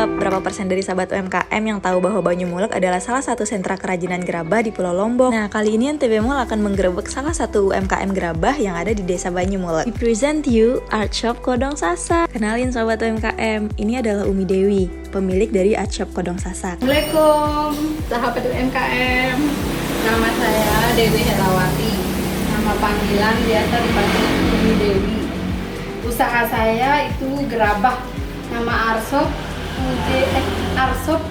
berapa persen dari sahabat UMKM yang tahu bahwa Banyumulek adalah salah satu sentra kerajinan gerabah di Pulau Lombok. Nah, kali ini NTB Mall akan menggerebek salah satu UMKM gerabah yang ada di Desa Banyumulek. We present you Art Shop Kodong Sasak. Kenalin sahabat UMKM, ini adalah Umi Dewi, pemilik dari Art Shop Kodong Sasak. Assalamualaikum sahabat UMKM. Nama saya Dewi Herawati. Nama panggilan biasa dipanggil Umi Dewi. Usaha saya itu gerabah, nama Arshop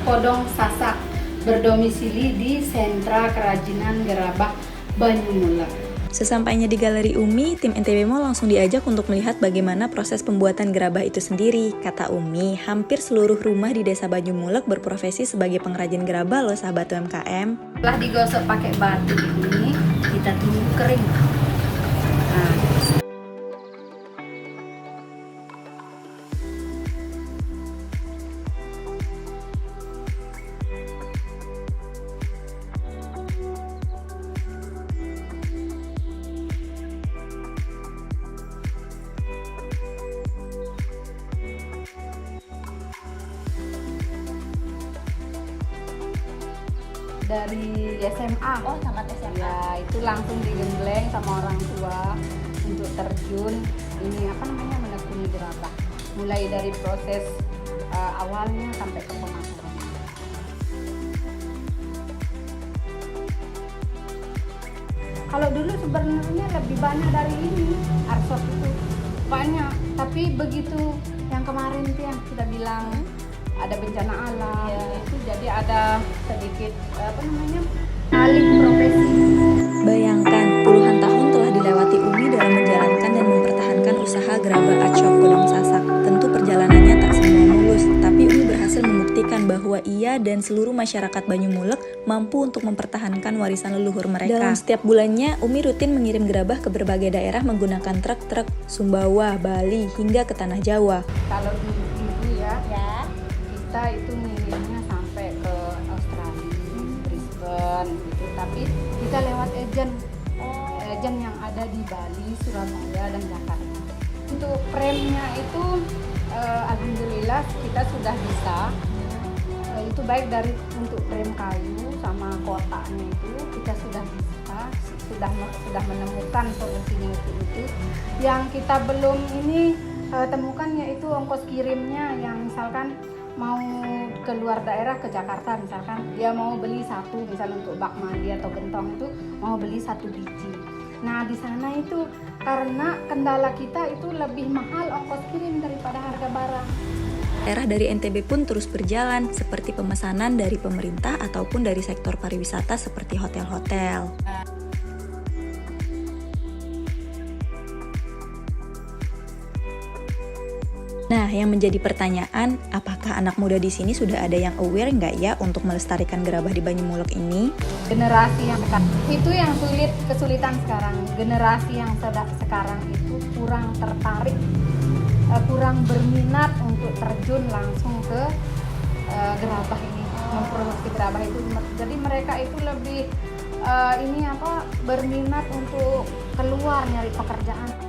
Kodong Sasak, berdomisili di Sentra Kerajinan Gerabah Banyumulek. Sesampainya di Galeri Umi, tim NTB Mall langsung diajak untuk melihat bagaimana proses pembuatan gerabah itu sendiri. Kata Umi, hampir seluruh rumah di Desa Banyumulek berprofesi sebagai pengrajin gerabah loh sahabat UMKM. Setelah digosok pakai batu ini, kita tunggu kering. Dari SMA. Oh, tamat SMA. Ya, itu langsung digembleng sama orang tua untuk terjun ini menekuni gerabah. Mulai dari proses awalnya sampai ke pemasaran. Kalau dulu sebenarnya lebih banyak dari ini, Arshop itu banyak. Tapi begitu yang kemarin tuh yang kita bilang ada bencana alam, itu jadi ada sedikit alih profesi. Bayangkan, puluhan tahun telah dilewati Umi dalam menjalankan dan mempertahankan usaha gerabah Art Shop Kodong Sasak. Tentu perjalanannya tak semua mulus, tapi Umi berhasil membuktikan bahwa ia dan seluruh masyarakat Banyumulek mampu untuk mempertahankan warisan leluhur mereka. Dalam setiap bulannya, Umi rutin mengirim gerabah ke berbagai daerah menggunakan truk-truk Sumbawa, Bali, hingga ke Tanah Jawa. Kalau dulu ya. Kita itu ngirimnya sampai ke Australia, Brisbane gitu. Tapi kita lewat agen yang ada di Bali, Surabaya, dan Jakarta. Untuk premnya itu alhamdulillah kita sudah bisa. Itu baik dari untuk prem kayu sama kotaknya itu kita sudah bisa, sudah menemukan solusinya itu. Yang kita belum ini temukan yaitu ongkos kirimnya, yang misalkan mau keluar daerah ke Jakarta, misalkan dia mau beli satu, misalnya untuk bak mandi atau gentong itu mau beli 1 biji. Nah di sana itu karena kendala kita itu lebih mahal ongkos kirim daripada harga barang. Daerah dari NTB pun terus berjalan, seperti pemesanan dari pemerintah ataupun dari sektor pariwisata seperti hotel-hotel. Nah, yang menjadi pertanyaan, apakah anak muda di sini sudah ada yang aware nggak ya untuk melestarikan gerabah di Banyumulek ini? Generasi yang sekarang itu yang kesulitan sekarang. Generasi yang sekarang itu kurang tertarik, kurang berminat untuk terjun langsung ke gerabah ini, memproduksi gerabah itu. Jadi mereka itu lebih berminat untuk keluar nyari pekerjaan.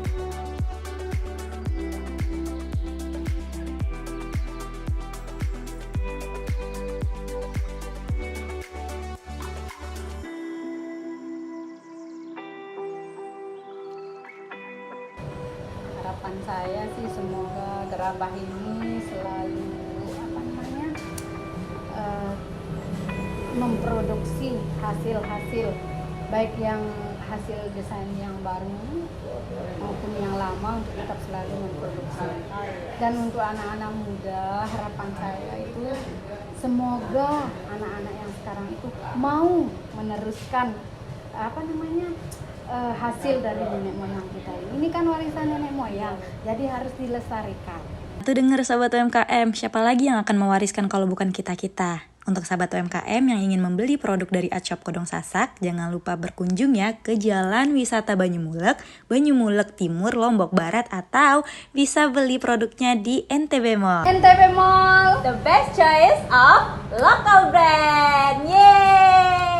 Harapan saya sih semoga gerabah ini selalu memproduksi hasil-hasil, baik yang hasil desain yang baru maupun yang lama, untuk tetap selalu memproduksi. Dan untuk anak-anak muda, harapan saya itu semoga anak-anak yang sekarang itu mau meneruskan hasil dari nenek moyang kita ini. Ini kan warisan nenek moyang, jadi harus dilestarikan. Tuh denger sahabat UMKM, siapa lagi yang akan mewariskan kalau bukan kita-kita? Untuk sahabat UMKM yang ingin membeli produk dari Art Shop Kodong Sasak, jangan lupa berkunjung ya ke Jalan Wisata Banyumulek, Banyumulek Timur, Lombok Barat, atau bisa beli produknya di NTB Mall. NTB Mall, the best choice of local brand. Yeay!